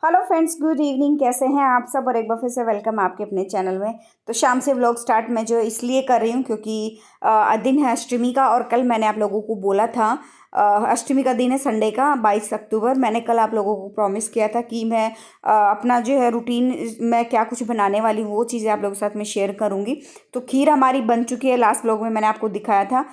Hello friends, good evening. कैसे हैं आप सब? और एक बार फिर से वेलकम आपके अपने चैनल में। तो शाम से व्लॉग स्टार्ट मैं जो इसलिए कर रही हूँ क्योंकि दिन है अष्टमी का। और कल मैंने आप लोगों को बोला था, अष्टमी का दिन है संडे का 22 अक्टूबर। मैंने कल आप लोगों को प्रॉमिस किया था कि मैं अपना जो है रूटीन मैं क्या कुछ बनाने वाली हूँ वो चीज़ें आप लोगों के साथ में शेयर करूँगी। तो खीर हमारी बन चुकी है, लास्ट व्लॉग में मैंने आपको दिखाया था।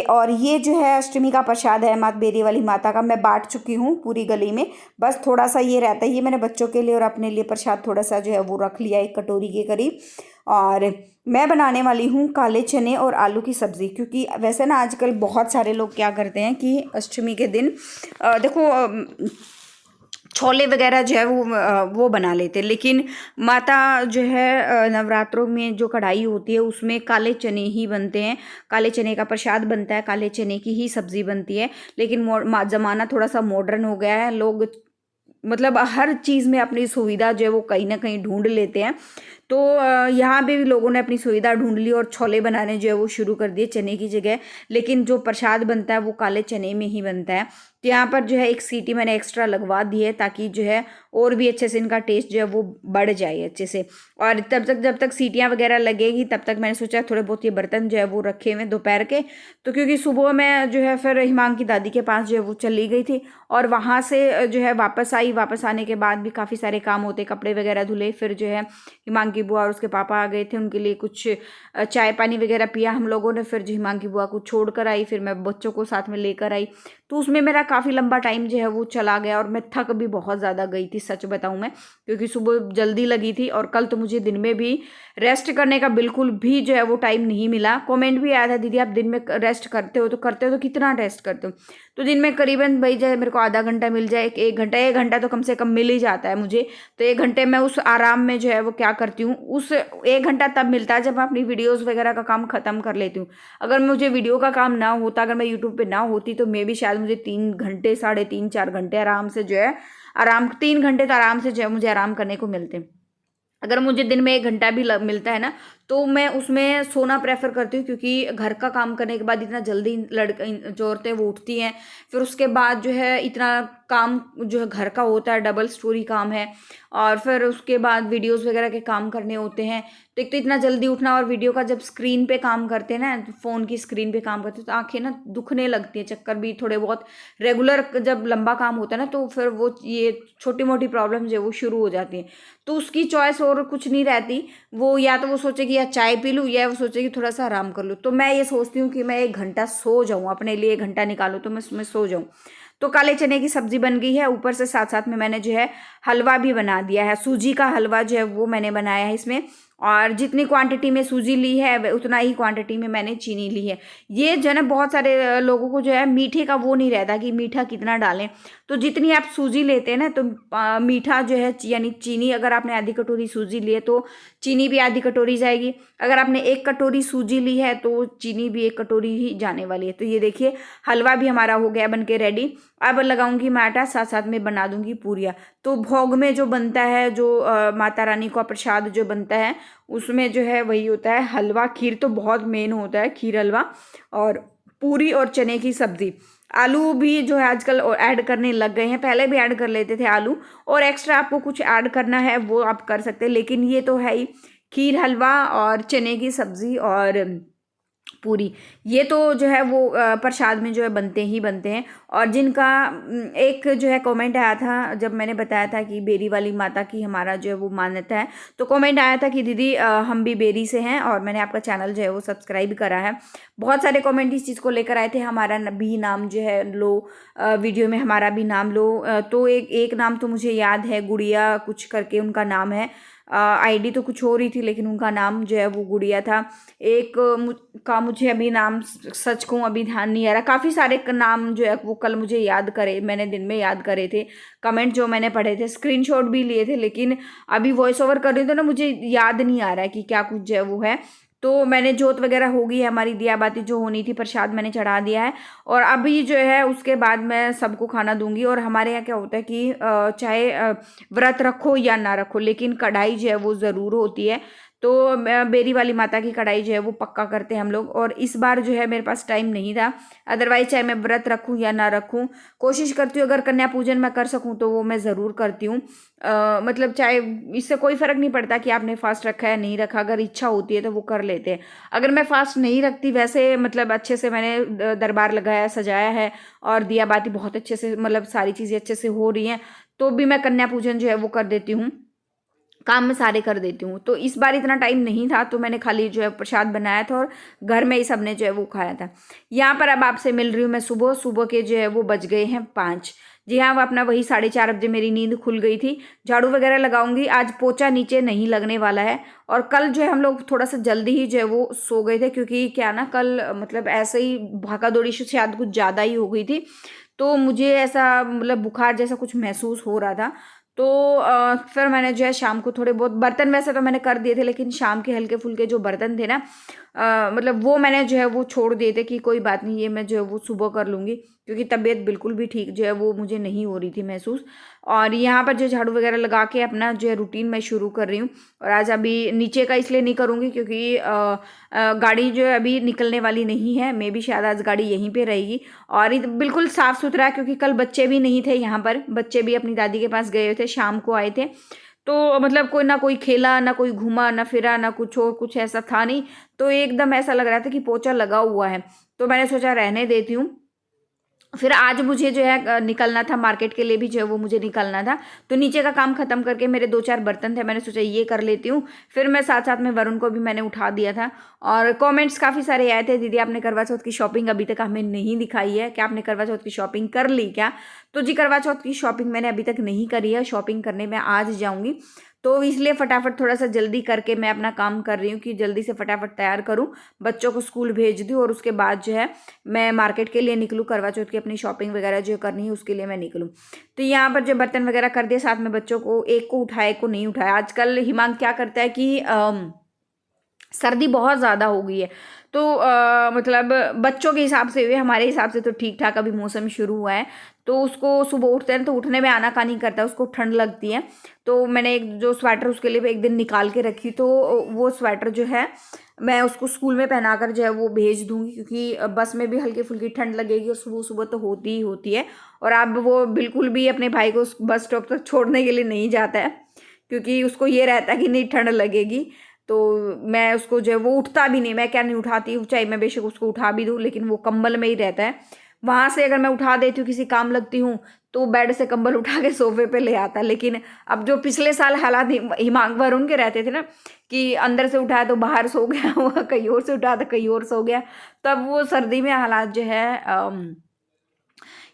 और ये जो है अष्टमी का प्रसाद है माता बेरी वाली माता का, मैं बांट चुकी हूँ पूरी गली में। बस थोड़ा सा ये रहता है, ये मैंने बच्चों के लिए और अपने लिए प्रसाद थोड़ा सा जो है वो रख लिया, एक कटोरी के करीब। और मैं बनाने वाली हूँ काले चने और आलू की सब्ज़ी। क्योंकि वैसे ना आजकल बहुत सारे लोग क्या करते हैं कि अष्टमी के दिन देखो छोले वगैरह जो है वो बना लेते हैं। लेकिन माता जो है नवरात्रों में जो कढ़ाई होती है उसमें काले चने ही बनते हैं, काले चने का प्रसाद बनता है, काले चने की ही सब्ज़ी बनती है। लेकिन ज़माना थोड़ा सा मॉडर्न हो गया है, लोग मतलब हर चीज़ में अपनी सुविधा जो है वो कहीं ना कहीं ढूंढ लेते हैं। तो यहाँ पे भी लोगों ने अपनी सुविधा ढूंढ ली और छोले बनाने जो है वो शुरू कर दिए चने की जगह। लेकिन जो प्रसाद बनता है वो काले चने में ही बनता है। तो यहाँ पर जो है एक सीटी मैंने एक्स्ट्रा लगवा दी है ताकि जो है और भी अच्छे से इनका टेस्ट जो है वो बढ़ जाए अच्छे से। और तब तक जब तक सीटियाँ वगैरह लगेगी तब तक मैंने सोचा थोड़े बहुत ये बर्तन जो है वो रखे हुए दोपहर के। तो क्योंकि सुबह मैं जो है फिर हिमांग की दादी के पास जो है वो चली गई थी और वहाँ से जो है वापस आई। वापस आने के बाद भी काफ़ी सारे काम होते, कपड़े वगैरह धुले, फिर जो है हिमांग की बुआ और उसके पापा आ गए थे, उनके लिए कुछ चाय पानी वगैरह पिया हम लोगों ने। फिर जो हिमांग की बुआ को छोड़ कर आई, फिर मैं बच्चों को साथ में लेकर आई। तो उसमें मेरा काफ़ी लंबा टाइम जो है वो चला गया और मैं थक भी बहुत ज़्यादा गई थी, सच बताऊं मैं, क्योंकि सुबह जल्दी लगी थी। और कल तो मुझे दिन में भी रेस्ट करने का बिल्कुल भी जो है वो टाइम नहीं मिला। कमेंट भी आया था, दीदी आप दिन में रेस्ट करते हो तो कितना रेस्ट करते हो? तो दिन में करीबन भाई जाए मेरे को आधा घंटा मिल जाए, एक घंटा तो कम से कम मिल ही जाता है मुझे। तो 1 घंटे में उस आराम में जो है वो क्या करती हूँ, उस 1 घंटा तब मिलता है जब मैं अपनी वीडियोज़ वगैरह का काम ख़त्म कर लेती हूँ। अगर मुझे वीडियो का काम ना होता, अगर मैं यूट्यूब पे ना होती तो मे भी शायद मुझे 3 घंटे, साढ़े 3-4 घंटे आराम से जो है आराम 3 घंटे तो आराम से जो है मुझे आराम करने को मिलते। अगर मुझे दिन में 1 घंटा भी मिलता है ना तो मैं उसमें सोना प्रेफर करती हूँ। क्योंकि घर का काम करने के बाद इतना जल्दी जो औरतें वो उठती हैं, फिर उसके बाद जो है इतना काम जो है घर का होता है, डबल स्टोरी काम है। और फिर उसके बाद वीडियोस वगैरह के काम करने होते हैं। तो एक तो इतना जल्दी उठना, और वीडियो का जब स्क्रीन पे काम करते हैं ना, फ़ोन की स्क्रीन पे काम करते हैं तो आंखें ना दुखने लगती हैं, चक्कर भी थोड़े बहुत। रेगुलर जब लंबा काम होता है ना तो फिर वो ये छोटी मोटी प्रॉब्लम जो है वो शुरू हो जाती हैं। तो उसकी चॉइस और कुछ नहीं रहती, वो या तो वो सोचेगी या चाय पी लूँ या वो सोचेगी थोड़ा सा आराम कर लूँ। तो मैं ये सोचती हूँ कि मैं 1 घंटा सो जाऊँ, अपने लिए 1 घंटा निकालूँ तो मैं उसमें सो जाऊँ। तो काले चने की सब्जी बन गई है। ऊपर से साथ साथ में मैंने जो है हलवा भी बना दिया है, सूजी का हलवा जो है वो मैंने बनाया है इसमें। और जितनी क्वांटिटी में सूजी ली है उतना ही क्वांटिटी में मैंने चीनी ली है। ये जो है ना बहुत सारे लोगों को जो है मीठे का वो नहीं रहता कि मीठा कितना डालें। तो जितनी आप सूजी लेते हैं ना तो मीठा जो है यानी चीनी, अगर आपने आधी कटोरी सूजी ली है तो चीनी भी आधी कटोरी जाएगी। अगर आपने 1 कटोरी सूजी ली है तो चीनी भी 1 कटोरी ही जाने वाली है। तो ये देखिए हलवा भी हमारा हो गया बन के रेडी। अब लगाऊंगी मैं आटा, साथ साथ में बना दूंगी पूरियाँ। तो भोग में जो बनता है, जो माता रानी का प्रसाद जो बनता है उसमें जो है वही होता है हलवा। खीर तो बहुत मेन होता है, खीर हलवा और पूरी और चने की सब्जी। आलू भी जो है आजकल ऐड करने लग गए हैं, पहले भी ऐड कर लेते थे आलू। और एक्स्ट्रा आपको कुछ ऐड करना है वो आप कर सकते हैं, लेकिन ये तो है ही खीर हलवा और चने की सब्जी और पूरी। ये तो जो है वो प्रसाद में जो है बनते ही बनते हैं। और जिनका एक जो है कमेंट आया था जब मैंने बताया था कि बेरी वाली माता की हमारा जो है वो मान्यता है, तो कमेंट आया था कि दीदी हम भी बेरी से हैं और मैंने आपका चैनल जो है वो सब्सक्राइब करा है। बहुत सारे कमेंट इस चीज़ को लेकर आए थे, हमारा भी नाम जो है लो, वीडियो में हमारा भी नाम लो। तो एक नाम तो मुझे याद है, गुड़िया कुछ करके उनका नाम है। आईडी तो कुछ हो रही थी लेकिन उनका नाम जो है वो गुड़िया था। एक का मुझे अभी नाम सच कहूँ अभी ध्यान नहीं आ रहा। काफ़ी सारे नाम जो है वो कल मुझे याद करे, मैंने दिन में याद करे थे। कमेंट जो मैंने पढ़े थे, स्क्रीनशॉट भी लिए थे, लेकिन अभी वॉइस ओवर कर रही हूँ तो ना मुझे याद नहीं आ रहा है कि क्या कुछ जो है वो है। तो मैंने जोत वगैरह हो गई है, हमारी दिया बाती जो होनी थी, प्रसाद मैंने चढ़ा दिया है। और अभी जो है उसके बाद मैं सबको खाना दूंगी। और हमारे यहाँ क्या होता है कि चाहे व्रत रखो या ना रखो लेकिन कढ़ाई जो है वो ज़रूर होती है। तो बेरी वाली माता की कढ़ाई जो है वो पक्का करते हैं हम लोग। और इस बार जो है मेरे पास टाइम नहीं था, अदरवाइज चाहे मैं व्रत रखूं या ना रखूं, कोशिश करती हूँ अगर कन्या पूजन मैं कर सकूं तो वो मैं ज़रूर करती हूँ। मतलब चाहे इससे कोई फ़र्क नहीं पड़ता कि आपने फास्ट रखा है नहीं रखा, अगर इच्छा होती है तो वो कर लेते हैं। अगर मैं फास्ट नहीं रखती, वैसे मतलब अच्छे से मैंने दरबार लगाया सजाया है और दिया बाती बहुत अच्छे से, मतलब सारी चीज़ें अच्छे से हो रही हैं, तो भी मैं कन्या पूजन जो है वो कर देती हूँ, काम में सारे कर देती हूँ। तो इस बार इतना टाइम नहीं था तो मैंने खाली जो है प्रसाद बनाया था और घर में ही सबने जो है वो खाया था। यहाँ पर अब आपसे मिल रही हूँ मैं सुबह सुबह के जो है वो बज गए हैं 5। जी हाँ, वो अपना वही 4:30 बजे मेरी नींद खुल गई थी। झाड़ू वगैरह लगाऊंगी, आज पोछा नीचे नहीं लगने वाला है। और कल जो है हम लोग थोड़ा सा जल्दी ही जो है वो सो गए थे, क्योंकि क्या ना कल मतलब ऐसे ही भागा दौड़ी से शायद कुछ ज़्यादा ही हो गई थी, तो मुझे ऐसा मतलब बुखार जैसा कुछ महसूस हो रहा था। तो फिर मैंने जो है शाम को थोड़े बहुत बर्तन, वैसे तो मैंने कर दिए थे, लेकिन शाम के हल्के फुल्के जो बर्तन थे ना, मतलब वो मैंने जो है वो छोड़ दिए थे कि कोई बात नहीं, ये मैं जो है वो सुबह कर लूँगी, क्योंकि तबीयत बिल्कुल भी ठीक जो है वो मुझे नहीं हो रही थी महसूस। और यहाँ पर जो झाड़ू वगैरह लगा के अपना जो है रूटीन मैं शुरू कर रही हूँ। और आज अभी नीचे का इसलिए नहीं करूँगी क्योंकि गाड़ी जो है अभी निकलने वाली नहीं है, मे भी शायद आज गाड़ी यहीं पे रहेगी। और बिल्कुल साफ़ सुथरा है, क्योंकि कल बच्चे भी नहीं थे यहाँ पर, बच्चे भी अपनी दादी के पास गए हुए थे, शाम को आए थे। तो मतलब कोई ना कोई खेला, ना कोई घूमा, ना फिरा, ना कुछ और कुछ ऐसा था नहीं। तो एकदम ऐसा लग रहा था कि पोछा लगा हुआ है, तो मैंने सोचा रहने देती हूँ। फिर आज मुझे जो है निकलना था मार्केट के लिए भी जो है वो मुझे निकलना था, तो नीचे का काम खत्म करके मेरे 2-4 बर्तन थे, मैंने सोचा ये कर लेती हूँ। फिर मैं साथ साथ में वरुण को भी मैंने उठा दिया था। और कमेंट्स काफ़ी सारे आए थे, दीदी आपने करवा चौथ की शॉपिंग अभी तक हमें नहीं दिखाई है, क्या आपने करवा चौथ की शॉपिंग कर ली क्या? तो जी, करवा चौथ की शॉपिंग मैंने अभी तक नहीं करी है, शॉपिंग करने में आज जाऊँगी। तो इसलिए फटाफट थोड़ा सा जल्दी करके मैं अपना काम कर रही हूँ कि जल्दी से फटाफट तैयार करूँ, बच्चों को स्कूल भेज दूँ और उसके बाद जो है मैं मार्केट के लिए निकलूँ, करवा चौथ की अपनी शॉपिंग वगैरह जो करनी है उसके लिए मैं निकलूँ। तो यहाँ पर जो बर्तन वगैरह कर दिए, साथ में बच्चों को, एक को उठाया एक को नहीं उठाया। आजकल हिमांक क्या करता है कि सर्दी बहुत ज़्यादा हो गई है, तो मतलब बच्चों के हिसाब से हुए, हमारे हिसाब से तो ठीक ठाक अभी मौसम शुरू हुआ है। तो उसको सुबह उठते हैं तो उठने में आनाकानी करता है, उसको ठंड लगती है। तो मैंने एक जो स्वेटर उसके लिए एक दिन निकाल के रखी, तो वो स्वेटर जो है मैं उसको स्कूल में पहनाकर जो है वो भेज दूंगी, क्योंकि बस में भी हल्की फुल्की ठंड लगेगी और सुबह सुबह तो होती ही होती है। और अब वो बिल्कुल भी अपने भाई को बस स्टॉप तक छोड़ने के लिए नहीं जाता है, क्योंकि उसको ये रहता है कि नहीं ठंड लगेगी। तो मैं उसको जो है वो उठता भी नहीं, मैं क्या नहीं उठाती हूँ, चाहे मैं बेशक उसको उठा भी दूँ, लेकिन वो कंबल में ही रहता है। वहाँ से अगर मैं उठा देती हूँ, किसी काम लगती हूँ, तो बेड से कंबल उठा के सोफे पे ले आता है। लेकिन अब जो पिछले साल हालात हिमांक वरुण के रहते थे ना, कि अंदर से उठाया तो बाहर सो गया, वो कहीं और से उठाया तो कहीं और सो गया, तब वो सर्दी में हालात जो है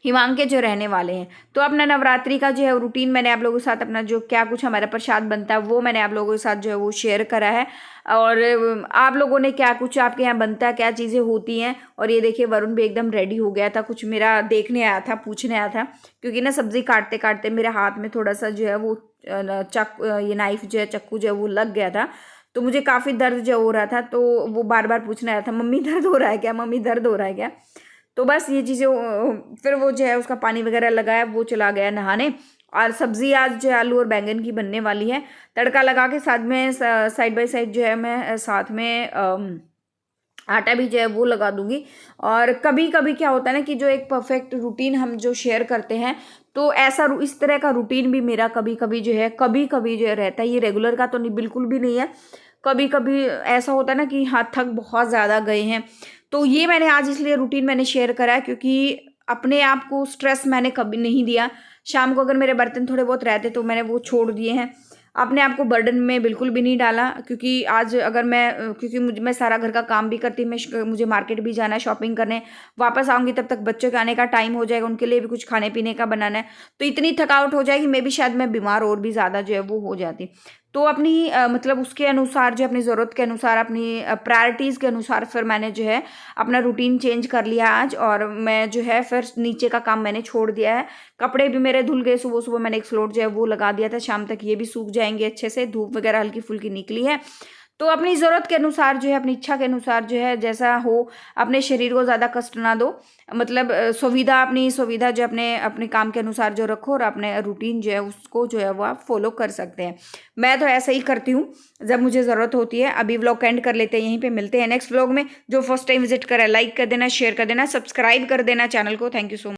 हिमांक के जो रहने वाले हैं। तो अपना नवरात्रि का जो है रूटीन मैंने आप लोगों के साथ, अपना जो क्या कुछ हमारा प्रसाद बनता है वो मैंने आप लोगों के साथ जो है वो शेयर करा है। और आप लोगों ने क्या कुछ आपके यहाँ बनता है, क्या चीज़ें होती हैं। और ये देखिए वरुण भी एकदम रेडी हो गया था, कुछ मेरा देखने आया था, पूछने आया था, क्योंकि ना सब्ज़ी काटते काटते मेरे हाथ में थोड़ा सा जो है वो ये नाइफ जो है, चक्कू जो है वो लग गया था। तो मुझे काफ़ी दर्द जो हो रहा था, तो वो बार बार पूछने आया था, मम्मी दर्द हो रहा है क्या, मम्मी दर्द हो रहा है क्या। तो बस ये चीज़ें, फिर वो जो है उसका पानी वगैरह लगाया, वो चला गया नहाने। और सब्ज़ी आज जो है आलू और बैंगन की बनने वाली है, तड़का लगा के साथ में साइड बाय साइड जो है मैं साथ में आटा भी जो है वो लगा दूंगी। और कभी कभी क्या होता है ना कि जो एक परफेक्ट रूटीन हम जो शेयर करते हैं, तो ऐसा इस तरह का रूटीन भी मेरा कभी कभी जो है रहता है, ये रेगुलर का तो नहीं, बिल्कुल भी नहीं है। कभी कभी ऐसा होता है ना कि हाँ थक बहुत ज़्यादा गए हैं, तो ये मैंने आज इसलिए रूटीन मैंने शेयर करा है, क्योंकि अपने आप को स्ट्रेस मैंने कभी नहीं दिया। शाम को अगर मेरे बर्तन थोड़े बहुत रहते तो मैंने वो छोड़ दिए हैं, अपने आप को बर्डन में बिल्कुल भी नहीं डाला। क्योंकि आज अगर मैं, क्योंकि मैं सारा घर का काम भी करती, मुझे मार्केट भी जाना है शॉपिंग करने, वापस आऊँगी तब तक बच्चों के आने का टाइम हो जाएगा, उनके लिए भी कुछ खाने पीने का बनाना है, तो इतनी थकावट हो जाएगी, मैं भी शायद मैं बीमार और भी ज़्यादा जो है वो हो जाती। तो अपनी मतलब उसके अनुसार जो अपनी ज़रूरत के अनुसार, अपनी प्रायोरिटीज़ के अनुसार फिर मैंने जो है अपना रूटीन चेंज कर लिया आज। और मैं जो है फिर नीचे का काम मैंने छोड़ दिया है। कपड़े भी मेरे धुल गए, सुबह सुबह मैंने एक स्लोट जो है वो लगा दिया था, शाम तक ये भी सूख जाएंगे अच्छे से, धूप वगैरह हल्की फुल्की निकली है। तो अपनी ज़रूरत के अनुसार जो है, अपनी इच्छा के अनुसार जो है, जैसा हो, अपने शरीर को ज़्यादा कष्ट ना दो। मतलब सुविधा, अपनी सुविधा जो अपने अपने काम के अनुसार जो रखो, और अपने रूटीन जो है उसको जो है वो आप फॉलो कर सकते हैं। मैं तो ऐसा ही करती हूँ जब मुझे ज़रूरत होती है। अभी व्लॉग एंड कर लेते हैं यहीं पे, मिलते हैं नेक्स्ट व्लॉग में। जो फर्स्ट टाइम विजिट करा, लाइक कर देना, शेयर कर देना, सब्सक्राइब कर देना चैनल को। Thank you so much.